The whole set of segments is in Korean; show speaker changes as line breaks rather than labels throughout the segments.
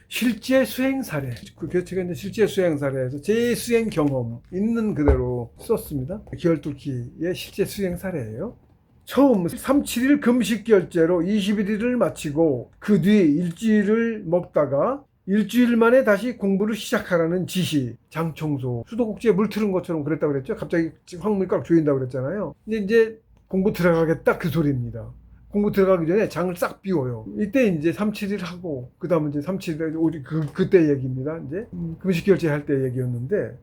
실제 수행 사례, 그 교체가 이제 실제 수행 사례에서 제 수행 경험 있는 그대로 썼습니다. 기혈뚫기의 실제 수행 사례예요. 처음 3-7일 금식 결제로 21일을 마치고 그 뒤 일주일을 먹다가 일주일 만에 다시 공부를 시작하라는 지시. 장청소 수도꼭지에 물 틀은 것처럼 그랬다고 그랬죠. 갑자기 황물이 꽉 조인다고 그랬잖아요. 근데 이제 공부 들어가겠다 그 소리입니다. 공부 들어가기 전에 장을 싹 비워요. 이때 이제 3-7일 하고 그 다음은 이제 3-7일 그때 얘기입니다. 이제 금식 결제할 때 얘기였는데,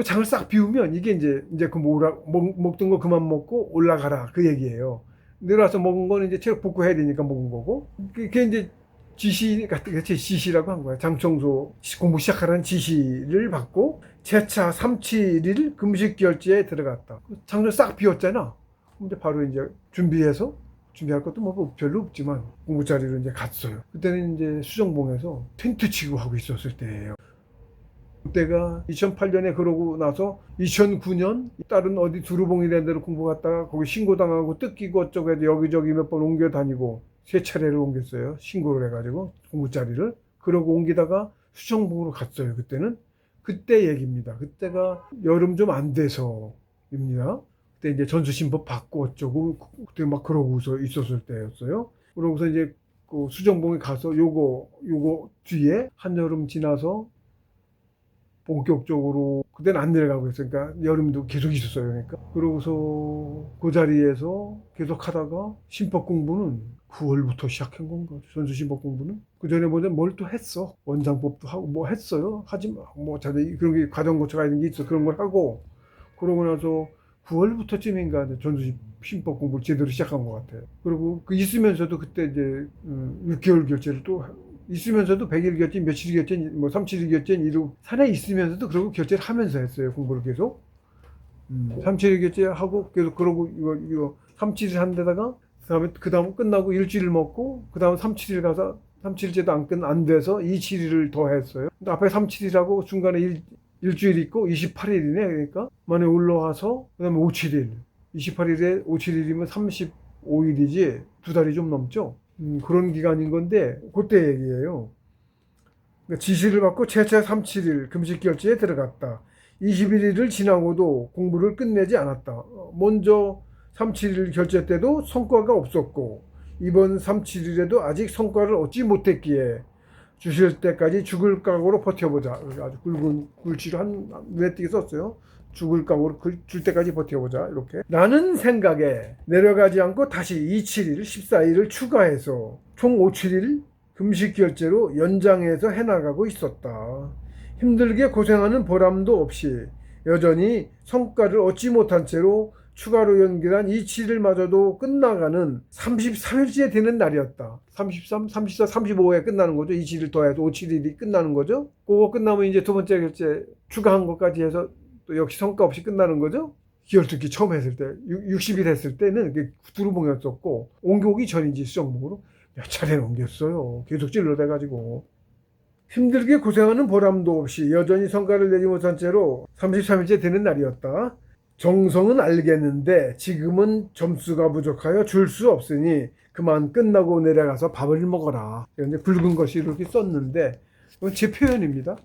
장을 싹 비우면 이게 이제 그 먹던 거 그만 먹고 올라가라 그 얘기예요. 내려와서 먹은 거는 이제 체력 복구해야 되니까 먹은 거고, 그게 이제 지시 같은 지시라고 한 거야. 장청소 공부 시작하라는 지시를 받고 재차 3-7일 금식 결제에 들어갔다. 장을 싹 비웠잖아. 이제 바로 이제 준비할 것도 뭐 별로 없지만 공부 자리로 이제 갔어요. 그때는 이제 수정봉에서 텐트 치고 하고 있었을 때예요. 그때가 2008년에 그러고 나서 2009년 다른 어디 두루봉이라는 데로 공부 갔다가 거기 신고당하고 뜯기고 어쩌고 해서 여기저기 몇 번 옮겨 다니고 3차례를 옮겼어요. 신고를 해가지고 공부 자리를. 그러고 옮기다가 수정봉으로 갔어요. 그때 얘기입니다. 그때가 여름 좀 안 돼서입니다. 그때 이제 전수신법 받고 어쩌고 그때 막 그러고서 있었을 때였어요. 그러고서 이제 그 수정봉에 가서 요거 뒤에 한여름 지나서 본격적으로 그때는 안 내려가고 있으니까 여름도 계속 있었어요. 그러니까 그러고서 그 자리에서 계속 하다가 신법 공부는 9월부터 시작한 건가. 전수신법 공부는 그 전에 뭘 또 했어. 원장법도 하고 뭐 했어요. 하지만 뭐 자기 그런 게 과정 거쳐가 있는 게 있어. 그런 걸 하고 그러고 나서 9월부터쯤인가 전수신법 공부를 제대로 시작한 것 같아요. 그리고 그 있으면서도 그때 이제 6개월 결제를 또 있으면서도 100일 결제, 며칠 결제, 뭐 3-7일 결제 이러고 산에 있으면서도 그러고 결제를 하면서 했어요. 공부를 계속. 3-7일 결제하고 계속 그러고 이거 3-7일 한 데다가 그다음 끝나고 일주일 먹고 그다음 3-7일 가서 3-7일째도 안 돼서 2-7일을 더 했어요. 앞에 3-7일하고 중간에 일주일 있고 28일이네. 그러니까 만에 올라와서 그다음에 5-7일. 28일에 5-7일이면 35일이지 2달이 좀 넘죠. 그런 기간인 건데 그때 얘기예요. 그러니까 지시를 받고 재차 3-7일 금식 결제에 들어갔다. 21일을 지나고도 공부를 끝내지 않았다. 먼저 3-7일 결제 때도 성과가 없었고 이번 3-7일에도 아직 성과를 얻지 못했기에 주실 때까지 죽을 각오로 버텨보자. 아주 굵은 글씨로 눈에 띄게 썼어요. 죽을 각오로 줄 때까지 버텨보자. 이렇게 라는 생각에 내려가지 않고 다시 2-7일, 14일을 추가해서 총 5-7일 금식 결제로 연장해서 해나가고 있었다. 힘들게 고생하는 보람도 없이 여전히 성과를 얻지 못한 채로 추가로 연결한 2-7일마저도 끝나가는 33일째 되는 날이었다. 33, 34, 35에 끝나는 거죠. 2-7일 더해도 5-7일이 끝나는 거죠. 그거 끝나면 이제 두 번째 결제 추가한 것까지 해서 또 역시 성과 없이 끝나는 거죠. 기혈특기 처음 했을 때 60일 했을 때는 두루봉이었었고 옮겨오기 전인지 수정봉으로 몇 차례는 옮겼어요. 계속 찔러대가지고 힘들게 고생하는 보람도 없이 여전히 성과를 내지 못한 채로 33일째 되는 날이었다. 정성은 알겠는데 지금은 점수가 부족하여 줄 수 없으니 그만 끝나고 내려가서 밥을 먹어라. 그런데 굵은 것이 이렇게 썼는데 이건 제 표현입니다.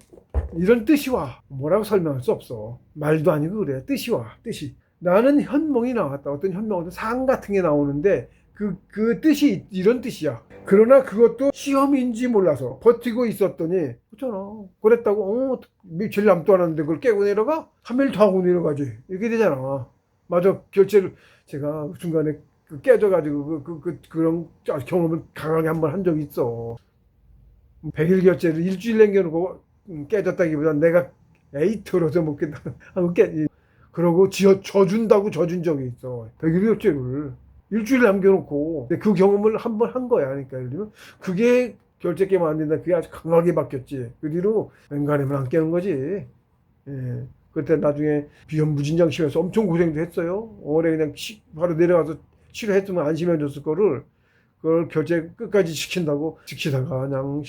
이런 뜻이 와. 뭐라고 설명할 수 없어. 말도 아니고 그래. 뜻이 와. 뜻이. 나는 현몽이 나왔다. 어떤 현몽, 상 같은 게 나오는데 그 뜻이 이런 뜻이야. 그러나 그것도 시험인지 몰라서 버티고 있었더니 그렇잖아. 그랬다고 며칠 남도 안 왔는데 그걸 깨고 내려가? 3일 더 하고 내려가지. 이렇게 되잖아. 맞아. 결제를 제가 중간에 깨져가지고 그런 경험을 강하게 한번 한 적이 있어. 100일 결제를 일주일 남겨놓고 깨졌다기보다 내가 에이 들어서 먹겠다 하고 그러고 져준다고 져준 적이 있어. 100일 결제를 일주일 남겨놓고 근데 그 경험을 한 번 한 거야. 그러니까 예를 들면 그게 결제 깨면 안 된다. 그게 아주 강하게 바뀌었지. 그 뒤로 웬간하면 안 깨는 거지. 예. 그때 나중에 비현무진장 심해서 엄청 고생도 했어요. 올해 그냥 바로 내려가서 치료했으면 안심해줬을 거를 그걸 결제 끝까지 지키다가 그냥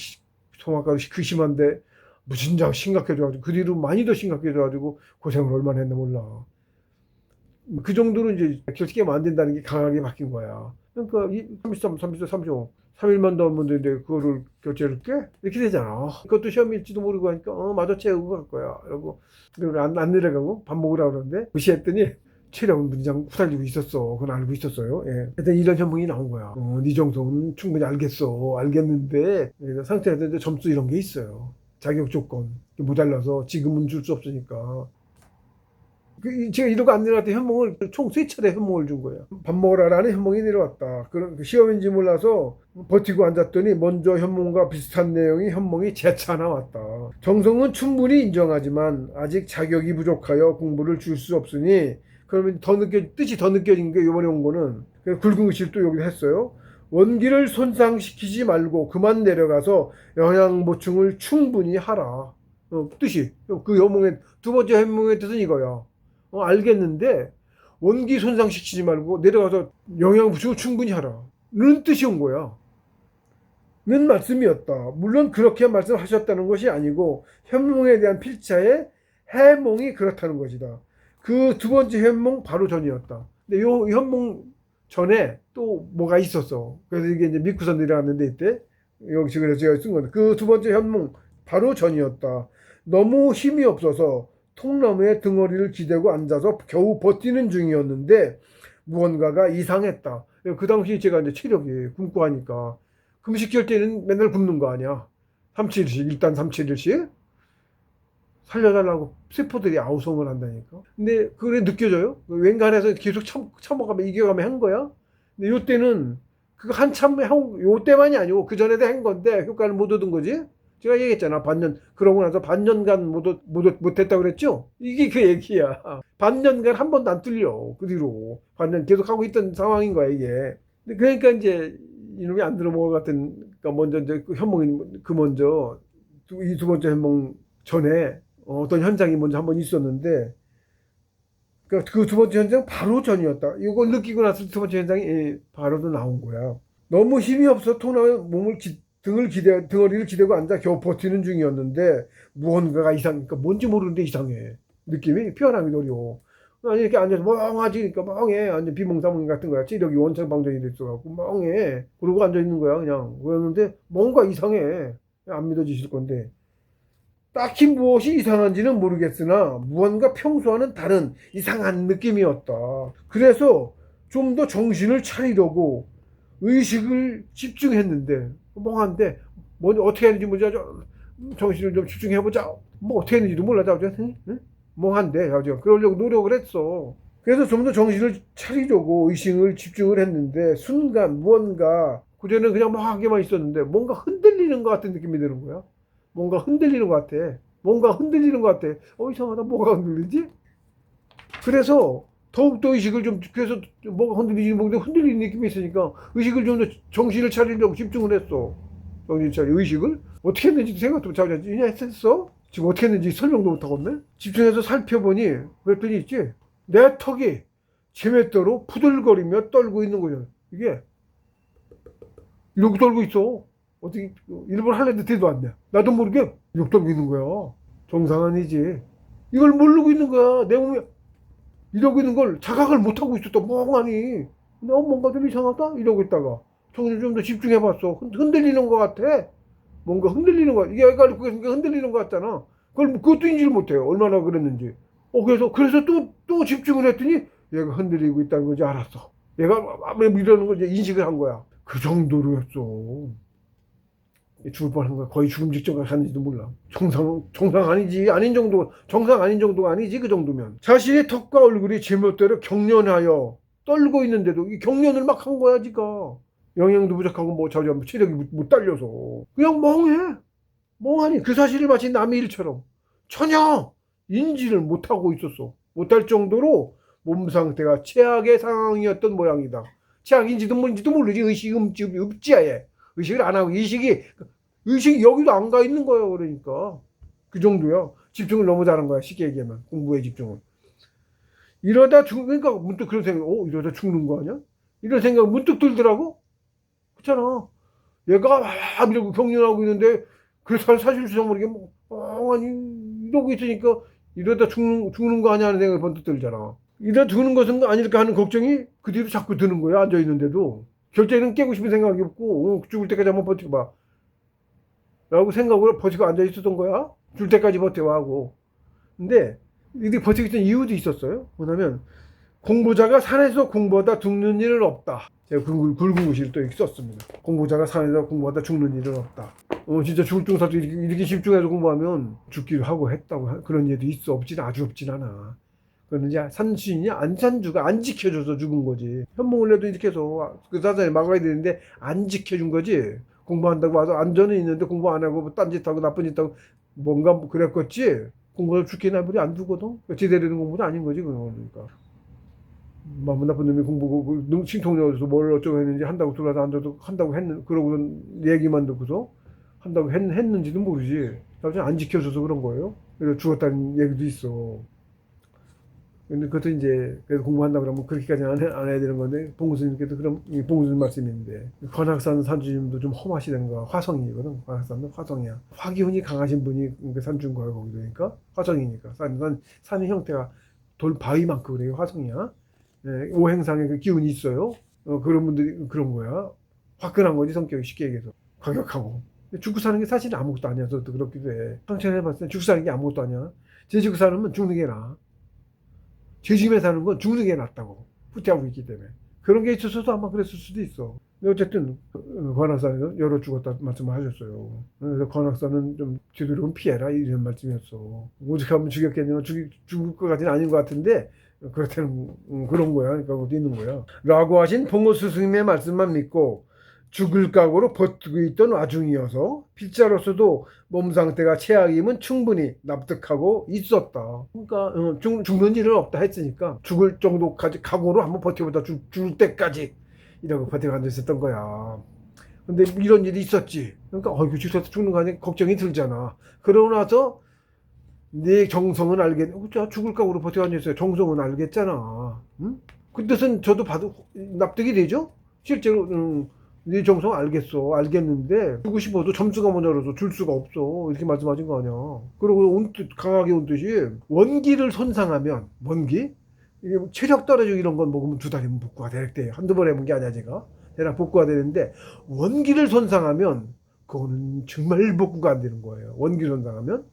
소아과도 그 심한데 무진장 심각해져가지고 그 뒤로 많이 더 심각해져가지고 고생을 얼마나 했나 몰라. 그 정도로 이제 결제 깨면 안 된다는 게 강하게 바뀐 거야. 그러니까 33, 34, 35. 3일만 더 하면 되는데 그거를 결제를 꽤? 이렇게 되잖아. 그것도 시험일지도 모르고 하니까 맞아 채우고 갈 거야. 이러고 안 내려가고 밥 먹으라 그러는데 무시했더니 체력 문장 후달리고 있었어. 그건 알고 있었어요. 예. 하여튼 이런 현명이 나온 거야. 네 정도는 충분히 알겠어. 알겠는데 상태에서 점수 이런 게 있어요. 자격 조건 모자라서 지금은 줄 수 없으니까. 제가 이러고 안 내려왔더니 현몽을 총 3차례 현몽을 준 거예요. 밥 먹으라라는 현몽이 내려왔다. 그런 시험인지 몰라서 버티고 앉았더니 먼저 현몽과 비슷한 내용이 현몽이 재차 나왔다. 정성은 충분히 인정하지만 아직 자격이 부족하여 공부를 줄 수 없으니 그러면 뜻이 더 느껴진 게 이번에 온 거는 굵은 글씨를 또 여기도 했어요. 원기를 손상시키지 말고 그만 내려가서 영양 보충을 충분히 하라. 뜻이 그 현몽의 두 번째 현몽의 뜻은 이거야. 알겠는데 원기 손상시키지 말고 내려가서 영양 보충을 충분히 하라. 는 뜻이 온 거야. 는 말씀이었다. 물론 그렇게 말씀하셨다는 것이 아니고 현몽에 대한 필자의 해몽이 그렇다는 것이다. 그 두 번째 현몽 바로 전이었다. 근데 요 현몽 전에 또 뭐가 있었어. 그래서 이게 이제 미쿠선 내려왔는데 이때 여기 지금 제가 쓴 건데 그 두 번째 현몽 바로 전이었다. 너무 힘이 없어서 통나무에 등허리를 기대고 앉아서 겨우 버티는 중이었는데 무언가가 이상했다. 그 당시 제가 이제 체력이 굶고 하니까 금식할 때는 맨날 굶는 거 아니야. 3-7일씩 일단 3-7일씩 살려달라고 세포들이 아우성을 한다니까. 근데 그게 느껴져요. 웬간해서 계속 참아가면 이겨가면 한 거야. 근데 요때는 그거 한참 요때만이 아니고 그 전에도 한 건데 효과를 못 얻은 거지. 제가 얘기했잖아. 그러고 나서 반년간 못했다고 그랬죠? 이게 그 얘기야. 반년간 한 번도 안 뚫려. 그 뒤로. 반년 계속 하고 있던 상황인 거야, 이게. 그러니까 이제 이놈이 안 들어먹을 것 같은, 그러니까 먼저 이제 그 현몽이, 먼저, 이 두 번째 현몽 전에 어떤 현상이 먼저 한 번 있었는데, 그 두 번째 현상 바로 전이었다. 이걸 느끼고 나서 두 번째 현상이 바로도 나온 거야. 너무 힘이 없어 통나무 등허리를 기대고 앉아 겨우 버티는 중이었는데 무언가가 그러니까 뭔지 모르는데 이상해. 느낌이 표현하기 어려워. 아니 이렇게 앉아서 멍하지. 그러니까 멍해. 완전 비몽사몽 같은 거야. 체력이 원창방전이 됐어갖고 멍해. 그러고 앉아있는 거야 그냥. 그랬는데 뭔가 이상해. 안 믿어지실 건데 딱히 무엇이 이상한지는 모르겠으나 무언가 평소와는 다른 이상한 느낌이었다. 그래서 좀 더 정신을 차리려고 의식을 집중했는데 멍한데 뭐 어떻게 했는지 모르자. 정신을 좀 집중해보자. 뭐 어떻게 했는지도 몰라. 응? 멍한데 그러려고 노력을 했어. 그래서 좀 더 정신을 차리려고 의식을 집중을 했는데 순간 무언가 그전에는 그냥 멍하게만 있었는데 뭔가 흔들리는 것 같은 느낌이 드는 거야. 뭔가 흔들리는 것 같아. 이상하다. 뭐가 흔들리지? 그래서 더욱더 의식을 좀, 그래서 뭐가 흔들리는 느낌이 있으니까 의식을 좀 더 정신을 차리려고 집중을 했어. 의식을. 어떻게 했는지 생각도 못하고 그냥 했어? 지금 어떻게 했는지 설명도 못하겠네? 집중해서 살펴보니, 그랬더니 있지? 내 턱이 제멋대로 푸들거리며 떨고 있는 거야. 이게. 이렇게 떨고 있어. 어떻게, 일부러 하려는데 대도 안 돼. 나도 모르게 이렇게 떨고 있는 거야. 정상 아니지. 이걸 모르고 있는 거야. 내 몸에. 이러고 있는 걸 자각을 못하고 있었다. 멍하니. 뭔가 좀 이상하다? 이러고 있다가 정신을 좀 더 집중해봤어. 흔들리는 것 같아. 뭔가 흔들리는 거 같아. 이게 애가 흔들리는 것 같잖아. 그것도 인지를 못해요. 얼마나 그랬는지. 그래서 또 집중을 했더니 얘가 흔들리고 있다는 거지 알았어. 얘가 아무리 이러는 걸 이제 인식을 한 거야. 그 정도로였어. 죽을 뻔한 거야. 거의 죽음 직전까지 갔는지도 몰라. 정상 아니지. 정상 아닌 정도가 아니지. 그 정도면. 자신의 턱과 얼굴이 제멋대로 경련하여 떨고 있는데도 이 경련을 막 한 거야, 지가. 영양도 부족하고 체력이 못 달려서. 그냥 멍해. 멍하니 그 사실을 마치 남의 일처럼 전혀 인지를 못하고 있었어. 못할 정도로 몸 상태가 최악의 상황이었던 모양이다. 최악인지도 뭔지도 모르지. 의식이 없지아예. 의식을 안 하고 의식이 여기도 안 가 있는 거예요. 그러니까 그 정도야. 집중을 너무 잘한 거야. 쉽게 얘기하면 공부에 집중을. 그러니까 문득 그런 생각. 이러다 죽는 거 아니야? 이런 생각 문득 들더라고. 그렇잖아. 얘가 막 이러고 경련하고 있는데 그래서 사실 모르게 멍하니 이러고 있으니까 이러다 죽는 거 아니야 하는 생각이 번뜩 들잖아. 이러다 죽는 것은 아닐까 하는 걱정이 그 뒤로 자꾸 드는 거야. 앉아 있는데도. 결제는 깨고 싶은 생각이 없고 죽을 때까지 한번 버티고 라고 생각으로 버티고 앉아 있었던 거야. 줄 때까지 버텨 하고. 근데 이들이 버티고 있던 이유도 있었어요. 뭐냐면 공부자가 산에서 공부하다 죽는 일은 없다. 제가 굵은 글씨를 또 이렇게 썼습니다. 공부자가 산에서 공부하다 죽는 일은 없다. 진짜 죽을 중사도 이렇게 집중해서 공부하면 죽기도 하고 했다고 그런 일도 있어. 아주 없진 않아. 그건 이제 산수인이 안산주가 안 지켜줘서 죽은 거지. 현몽을 해도 이렇게 해서 그 사자에 막아야 되는데 안 지켜준 거지. 공부한다고 와서 안전은 있는데 공부 안 하고 딴짓하고 나쁜 짓 하고 뭔가 그랬겠지. 공부를 죽게 나버리 안 두거든. 제대로 된 공부는 아닌 거지. 그러니까. 마음 나쁜 놈이 공부고 신통력에서 뭘 어쩌고 했는지 한다고 들어가서 앉아도 한다고 그러고 얘기만 듣고서 한다고 했는지도 모르지. 나중에 안 지켜줘서 그런 거예요. 그래서 죽었다는 얘기도 있어. 근데 그것도 이제 그래서 공부한다 그러면 그렇게까지는 안 해야 되는 건데 봉스님께도 그럼 봉스님 말씀인데 관악산 산주님도 좀 험하시다는 거야. 화성이거든. 관악산은 화성이야. 화기운이 강하신 분이 산주인 거야 거기 그러니까 화성이니까 산의 형태가 돌 바위만큼 그래요. 화성이야. 예, 오행상에 그 기운이 있어요. 그런 분들이 그런 거야. 화끈한 거지 성격이 쉽게 얘기해서 과격하고. 죽고 사는 게 사실은 아무것도 아니야. 저도 그렇기도 해. 상처해봤을 때 죽고 사는 게 아무것도 아니야. 제 죽고 사는 건 죽는 게 나아. 죄짐에 사는 건 죽는 게 낫다고 후퇴하고 있기 때문에 그런 게 있었어도 아마 그랬을 수도 있어. 근데 어쨌든 관악산에서 열어 죽었다 말씀을 하셨어요. 그래서 관악산은 좀 뒤돌이면 피해라 이런 말씀이었어. 오직하면 죽였겠냐면 죽을 것 같지는 아닌 것 같은데 그렇다는 그런 거야. 그러니까 그것도 있는 거야. 라고 하신 봉호 스승님의 말씀만 믿고 죽을 각오로 버티고 있던 와중이어서 필자로서도 몸 상태가 최악임은 충분히 납득하고 있었다. 그러니까 죽는 일은 없다 했으니까 죽을 정도까지 각오로 한번 버텨보자. 죽을 때까지 이라고 버티고 앉아있었던 거야. 근데 이런 일이 있었지. 그러니까 죽는 거 아니야 걱정이 들잖아. 그러고 나서 네 정성은 죽을 각오로 버티고 앉아있어요. 정성은 알겠잖아. 응? 그 뜻은 저도 봐도 납득이 되죠? 실제로 네 정성 알겠는데 주고 싶어도 점수가 모자라서 줄 수가 없어 이렇게 말씀하신 거 아니야. 그리고 강하게 온 뜻이 원기를 손상하면 원기 이게 체력 떨어지고 이런 건 먹으면 2달이면 복구가 돼. 한두 번 해본 게 아니야 제가. 대략 복구가 되는데 원기를 손상하면 그거는 정말 복구가 안 되는 거예요. 원기 손상하면